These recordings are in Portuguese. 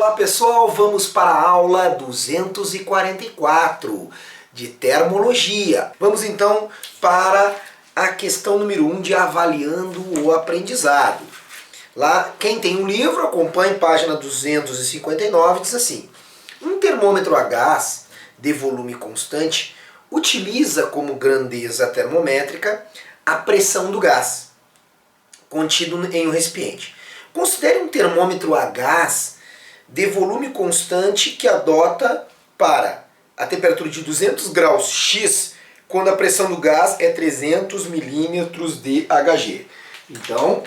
Olá pessoal, vamos para a aula 244 de termologia. Vamos então para a questão número 1 de avaliando o aprendizado. Lá, quem tem um livro, acompanhe página 259, diz assim: um termômetro a gás de volume constante utiliza como grandeza termométrica a pressão do gás contido em um recipiente. Considere um termômetro a gás de volume constante que adota para a temperatura de 200 graus X quando a pressão do gás é 300 milímetros de Hg. Então,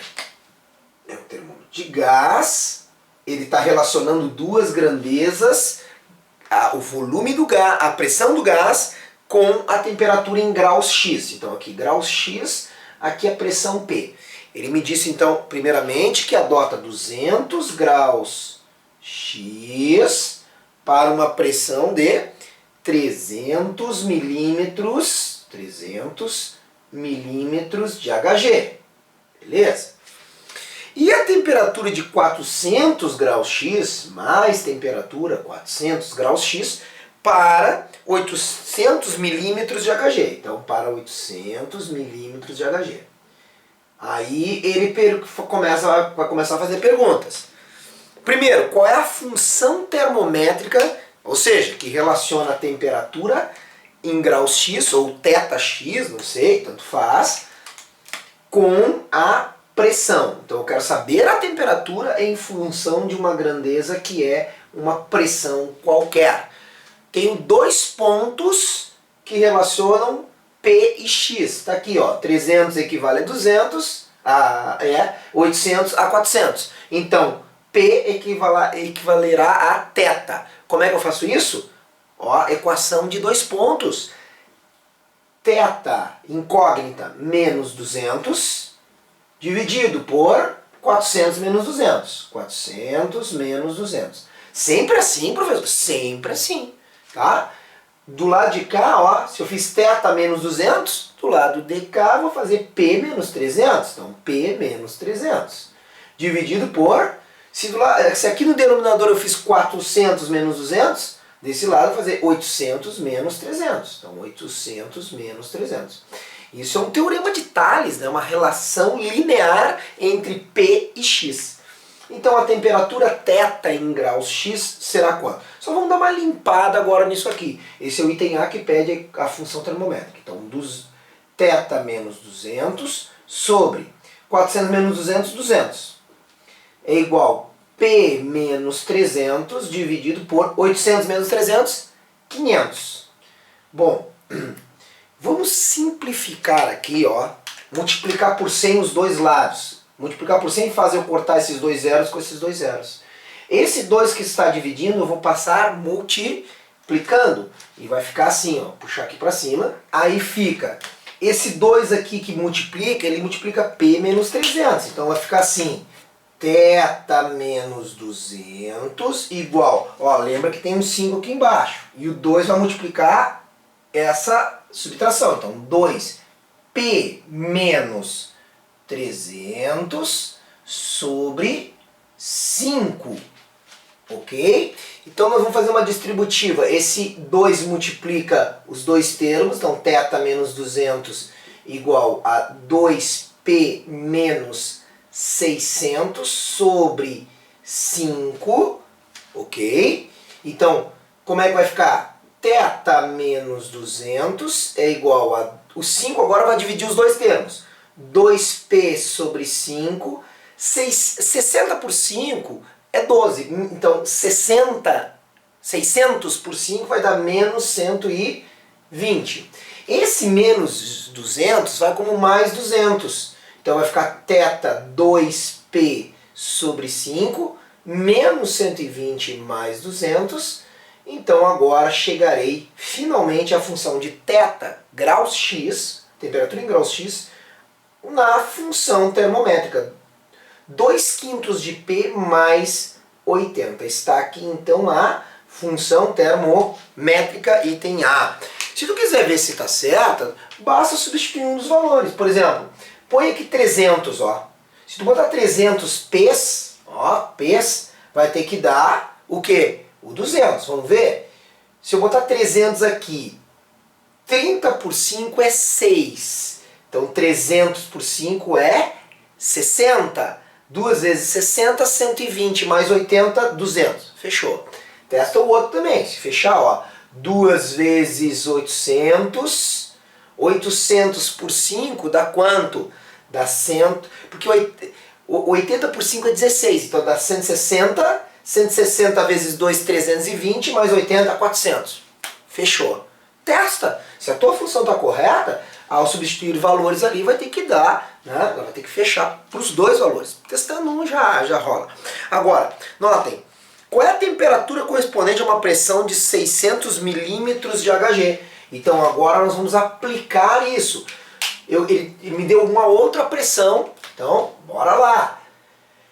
é um termômetro de gás, ele está relacionando duas grandezas, o volume do gás, a pressão do gás com a temperatura em graus X. Então aqui graus X, aqui a pressão P. Ele me disse então, primeiramente, que adota 200 graus X para uma pressão de 300 milímetros de Hg. Beleza? E a temperatura de 400 graus X, mais temperatura 400 graus X, para 800 milímetros de Hg. Então, para 800 milímetros de Hg. Aí ele vai começar a fazer perguntas. Primeiro, qual é a função termométrica, ou seja, que relaciona a temperatura em graus X, ou θx, não sei, tanto faz, com a pressão. Então eu quero saber a temperatura em função de uma grandeza que é uma pressão qualquer. Tenho dois pontos que relacionam P e X. Está aqui, ó, 300 equivale a 200, 800 a 400. Então, P equivalerá a θ. Como é que eu faço isso? Ó, equação de dois pontos. Θ incógnita menos 200 dividido por 400 menos 200. 400 menos 200. Sempre assim, professor? Sempre assim. Tá? Do lado de cá, ó, se eu fiz θ menos 200, do lado de cá eu vou fazer P menos 300. Então, P menos 300. Dividido por... Se aqui no denominador eu fiz 400 menos 200, desse lado eu vou fazer 800 menos 300. Então, 800 menos 300. Isso é um teorema de Thales, né? Uma relação linear entre P e X. Então, a temperatura θ em graus X será quanto? Só vamos dar uma limpada agora nisso aqui. Esse é o item A que pede a função termométrica. Então, θ menos 200 sobre 400 menos 200, 200. É igual P menos 300 dividido por 800 menos 300, 500. Bom, vamos simplificar aqui, ó, multiplicar por 100 os dois lados. Multiplicar por 100 faz eu cortar esses dois zeros com esses dois zeros. Esse 2 que está dividindo eu vou passar multiplicando. E vai ficar assim, ó, puxar aqui para cima. Aí fica esse 2 aqui que multiplica, ele multiplica P menos 300. Então vai ficar assim, θ menos 200 igual, ó, lembra que tem um 5 aqui embaixo. E o 2 vai multiplicar essa subtração. Então 2P menos 300 sobre 5. Ok? Então nós vamos fazer uma distributiva. Esse 2 multiplica os dois termos. Então θ menos 200 igual a 2P menos 600 sobre 5. Ok? Então, como é que vai ficar? θ menos 200 é igual a... O 5 agora vai dividir os dois termos. 2P sobre 5. 60 por 5 é 12. Então, 600 por 5 vai dar menos 120. Esse menos 200 vai como mais 200. Então, vai ficar θ 2P sobre 5 menos 120 mais 200. Então, agora chegarei finalmente à função de θ graus X, temperatura em graus X, na função termométrica. 2/5 de P mais 80. Está aqui então a função termométrica item A. Se tu quiser ver se está certa, basta substituir um dos valores. Por exemplo, põe aqui 300, ó. Se tu botar 300 P's, ó, P's, vai ter que dar o quê? O 200. Vamos ver? Se eu botar 300 aqui, 30 por 5 é 6. Então 300 por 5 é 60. 2 vezes 60, 120 mais 80, 200. Fechou. Testa o outro também. Se fechar, ó, 2 vezes 800. 800 por 5 dá quanto? Dá 100. Porque 80 por 5 é 16. Então dá 160. 160 vezes 2, 320. Mais 80, 400. Fechou. Testa. Se a tua função está correta, ao substituir valores ali vai ter que dar, né? Vai ter que fechar para os dois valores. Testando um já rola. Agora, notem, qual é a temperatura correspondente a uma pressão de 600 milímetros de Hg? Então agora nós vamos aplicar isso. Ele me deu uma outra pressão, então bora lá.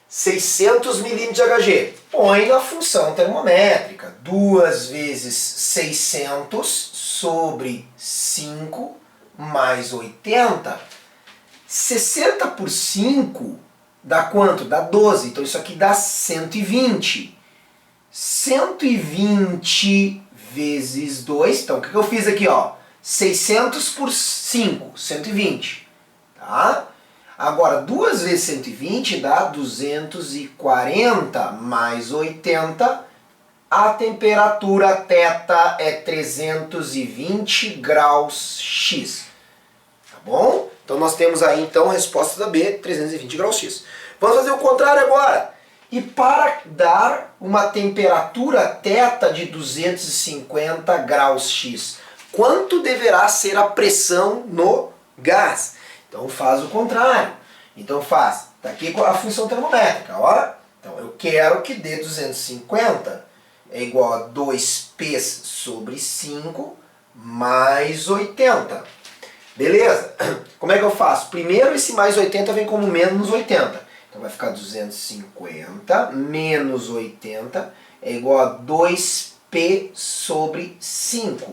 600 milímetros de Hg. Põe na função termométrica. 2 vezes 600 sobre 5 mais 80. 60 por 5 dá quanto? Dá 12. Então isso aqui dá 120. 120 vezes 2. Então o que eu fiz aqui? Ó? 600 por 5, 120. Tá? Agora, 2 vezes 120 dá 240 mais 80. A temperatura θ é 320 graus X. Tá bom? Então nós temos aí então a resposta da B, 320 graus X. Vamos fazer o contrário agora. E para dar uma temperatura θ de 250 graus X, quanto deverá ser a pressão no gás? Então faz o contrário. Então faz, tá aqui a função termométrica, ó. Então eu quero que dê 250 é igual a 2P sobre 5 mais 80. Beleza? Como é que eu faço? Primeiro esse mais 80 vem como menos 80. Então vai ficar 250 menos 80 é igual a 2P sobre 5.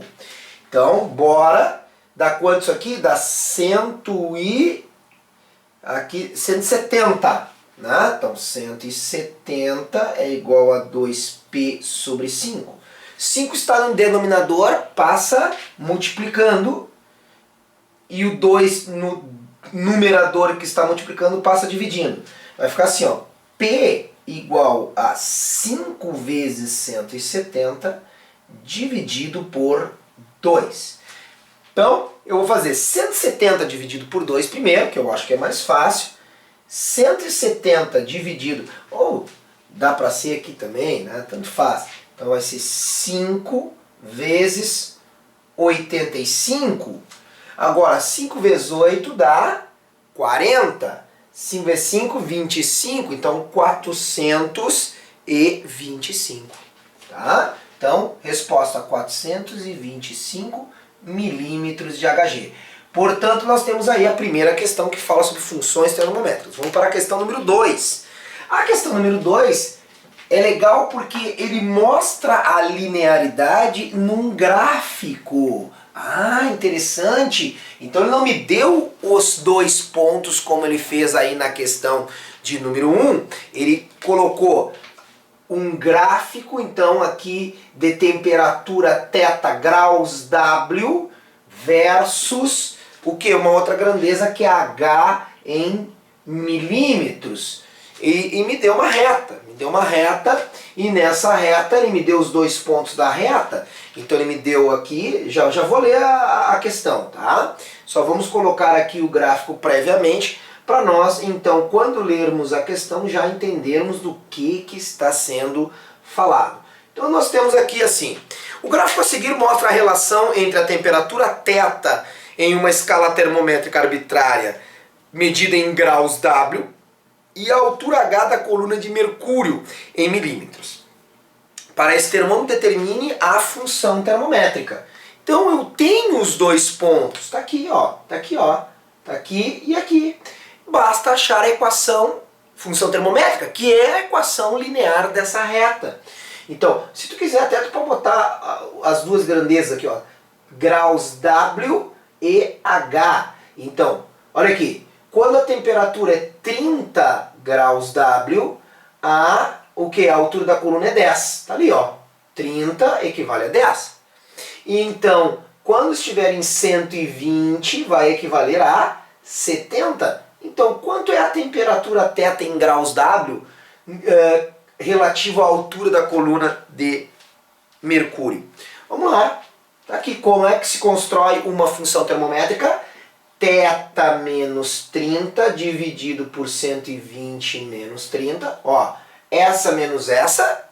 Então, bora. Dá quanto isso aqui? Dá 170. Né? Então, 170 é igual a 2P sobre 5. 5 está no denominador, passa multiplicando. E o 2 no numerador que está multiplicando passa dividindo. Vai ficar assim, ó. P igual a 5 vezes 170 dividido por 2. Então, eu vou fazer 170 dividido por 2 primeiro, que eu acho que é mais fácil. 170 dividido, ou dá para ser aqui também, né? Tanto faz. Então vai ser 5 vezes 85. Agora, 5 vezes 8 dá 40. 5 vezes 5, 25. Então, 425. Tá? Então, resposta 425 milímetros de Hg. Portanto, nós temos aí a primeira questão que fala sobre funções termométricas. Vamos para a questão número 2. A questão número 2 é legal porque ele mostra a linearidade num gráfico. Ah, interessante. Então ele não me deu os 2 pontos como ele fez aí na questão de número 1. Ele colocou um gráfico, então, aqui de temperatura θ graus W versus o que? Uma outra grandeza que é H em milímetros. E me deu uma reta. Me deu uma reta e nessa reta ele me deu os 2 pontos da reta. Então ele me deu aqui, já vou ler a questão, tá? Só vamos colocar aqui o gráfico previamente para nós, então, quando lermos a questão, já entendermos do que está sendo falado. Então nós temos aqui assim, o gráfico a seguir mostra a relação entre a temperatura θ em uma escala termométrica arbitrária, medida em graus W, e a altura H da coluna de mercúrio em milímetros. Para esse termômetro, determine a função termométrica. Então eu tenho os 2 pontos, está aqui, ó, está aqui, ó, está aqui e aqui. Basta achar a equação, função termométrica, que é a equação linear dessa reta. Então, se tu quiser, até tu pode botar as duas grandezas aqui, ó, graus W e H. Então, olha aqui, quando a temperatura é 30 graus W, a o que? A altura da coluna é 10. Tá ali, ó. 30 equivale a 10. Então, quando estiver em 120, vai equivaler a 70. Então, quanto é a temperatura θ em graus W relativo à altura da coluna de Mercúrio? Vamos lá. Aqui, como é que se constrói uma função termométrica? θ menos 30 dividido por 120 menos 30. Ó, essa menos essa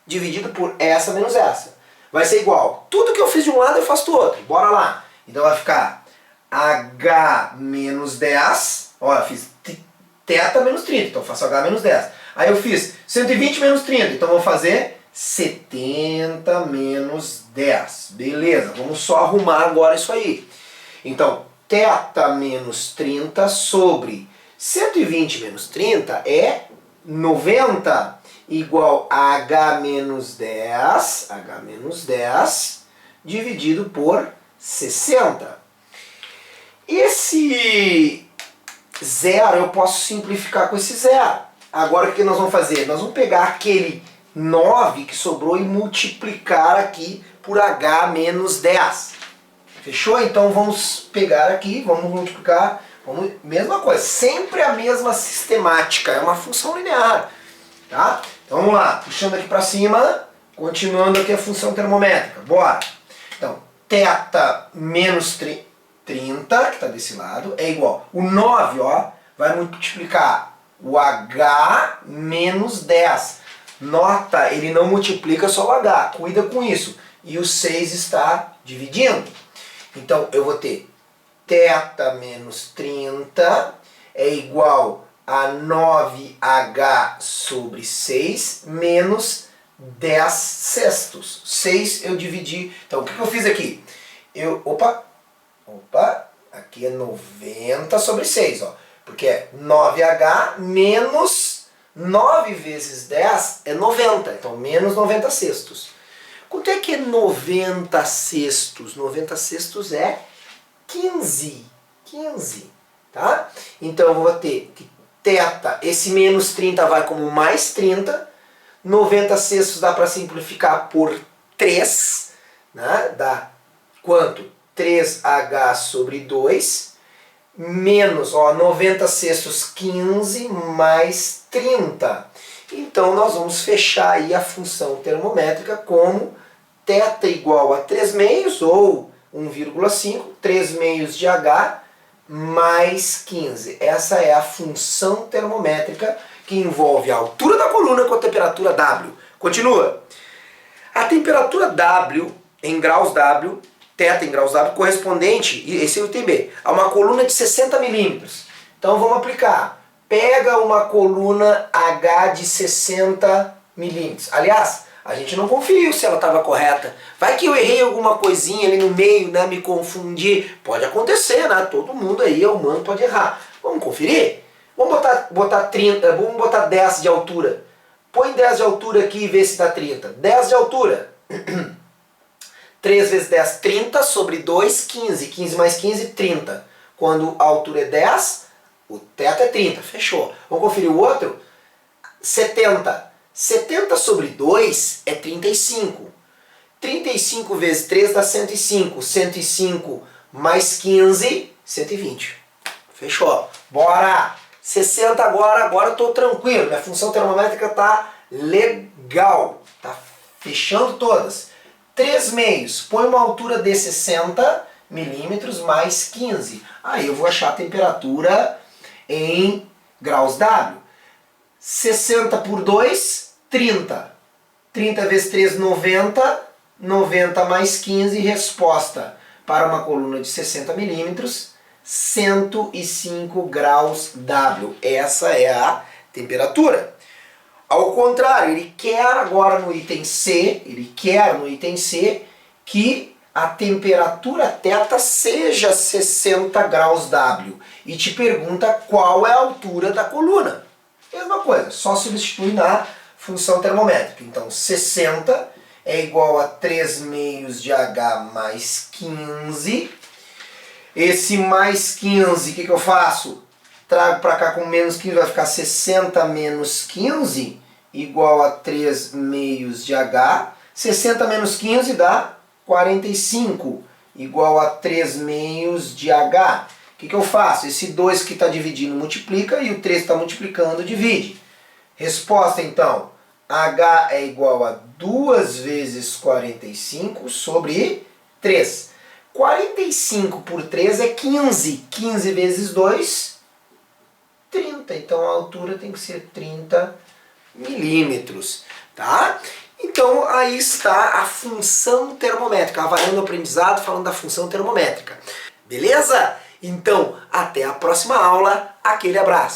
dividido por essa menos essa. Vai ser igual. Tudo que eu fiz de um lado eu faço do outro. Bora lá. Então vai ficar H menos 10. Ó, eu fiz θ menos 30. Então eu faço H menos 10. Aí eu fiz 120 menos 30. Então eu vou fazer 70 menos 10. Beleza. Vamos só arrumar agora isso aí. Então, θ menos 30 sobre 120 menos 30 é 90. Igual a H menos 10, dividido por 60. Esse zero eu posso simplificar com esse zero. Agora o que nós vamos fazer? Nós vamos pegar aquele 9 que sobrou e multiplicar aqui por H menos 10. Fechou? Então vamos pegar aqui, vamos multiplicar, mesma coisa, sempre a mesma sistemática, é uma função linear. Tá? Então vamos lá, puxando aqui para cima, continuando aqui a função termométrica. Bora! Então, θ menos 30, que está desse lado, é igual. O 9, ó, vai multiplicar o H menos 10. Nota, ele não multiplica só o H, cuida com isso. E o 6 está dividindo. Então eu vou ter θ menos 30 é igual a 9H sobre 6 menos 10 sextos. 6 eu dividi. Então o que eu fiz aqui? Opa, aqui é 90 sobre 6, ó. Porque é 9H menos 9 vezes 10 é 90. Então menos 90 sextos. Quanto é que é 90 sextos? 90 sextos é 15. 15, tá? Então eu vou ter que θ, esse menos 30 vai como mais 30. 90 sextos dá para simplificar por 3. Né? Dá quanto? 3H sobre 2. Menos, ó, 90 sextos 15 mais 30. Então nós vamos fechar aí a função termométrica como θ igual a 3 meios ou 1,5, 3 meios de H mais 15. Essa é a função termométrica que envolve a altura da coluna com a temperatura W. Continua. A temperatura W em graus W, θ em graus W, correspondente, esse é o TB, a uma coluna de 60 milímetros. Então vamos aplicar. Pega uma coluna H de 60 milímetros. Aliás, a gente não conferiu se ela estava correta. Vai que eu errei alguma coisinha ali no meio, né? Me confundi. Pode acontecer, né? Todo mundo aí, é humano, pode errar. Vamos conferir? Vamos botar 30, vamos botar 10 de altura. Põe 10 de altura aqui e vê se dá 30. 10 de altura. 3 vezes 10, 30 sobre 2, 15. 15 mais 15, 30. Quando a altura é 10, o θ é 30. Fechou. Vamos conferir o outro? 70. 70 sobre 2 é 35. 35 vezes 3 dá 105. 105 mais 15, 120. Fechou. Bora! 60 agora eu estou tranquilo. Minha função termométrica está legal. Tá fechando todas. 3 meios. Põe uma altura de 60 milímetros mais 15. Aí eu vou achar a temperatura em graus W. 60 por 2, 30. 30 vezes 3, 90. 90 mais 15, resposta para uma coluna de 60 milímetros, 105 graus W. Essa é a temperatura. Ao contrário, ele quer agora no item C, que a temperatura θ seja 60 graus W. E te pergunta qual é a altura da coluna. Mesma coisa, só substitui na função termométrica. Então, 60 é igual a 3 meios de H mais 15. Esse mais 15, o que eu faço? Trago para cá com menos 15, vai ficar 60 menos 15. igual a 3 meios de H. 60 menos 15 dá 45, igual a 3 meios de H. O que eu faço? Esse 2 que está dividindo multiplica e o 3 que está multiplicando divide. Resposta então, H é igual a 2 vezes 45 sobre 3. 45 por 3 é 15. 15 vezes 2, 30. Então a altura tem que ser 30 milímetros. Tá? Então aí está a função termométrica. Avaliando o aprendizado, falando da função termométrica. Beleza? Então, até a próxima aula. Aquele abraço.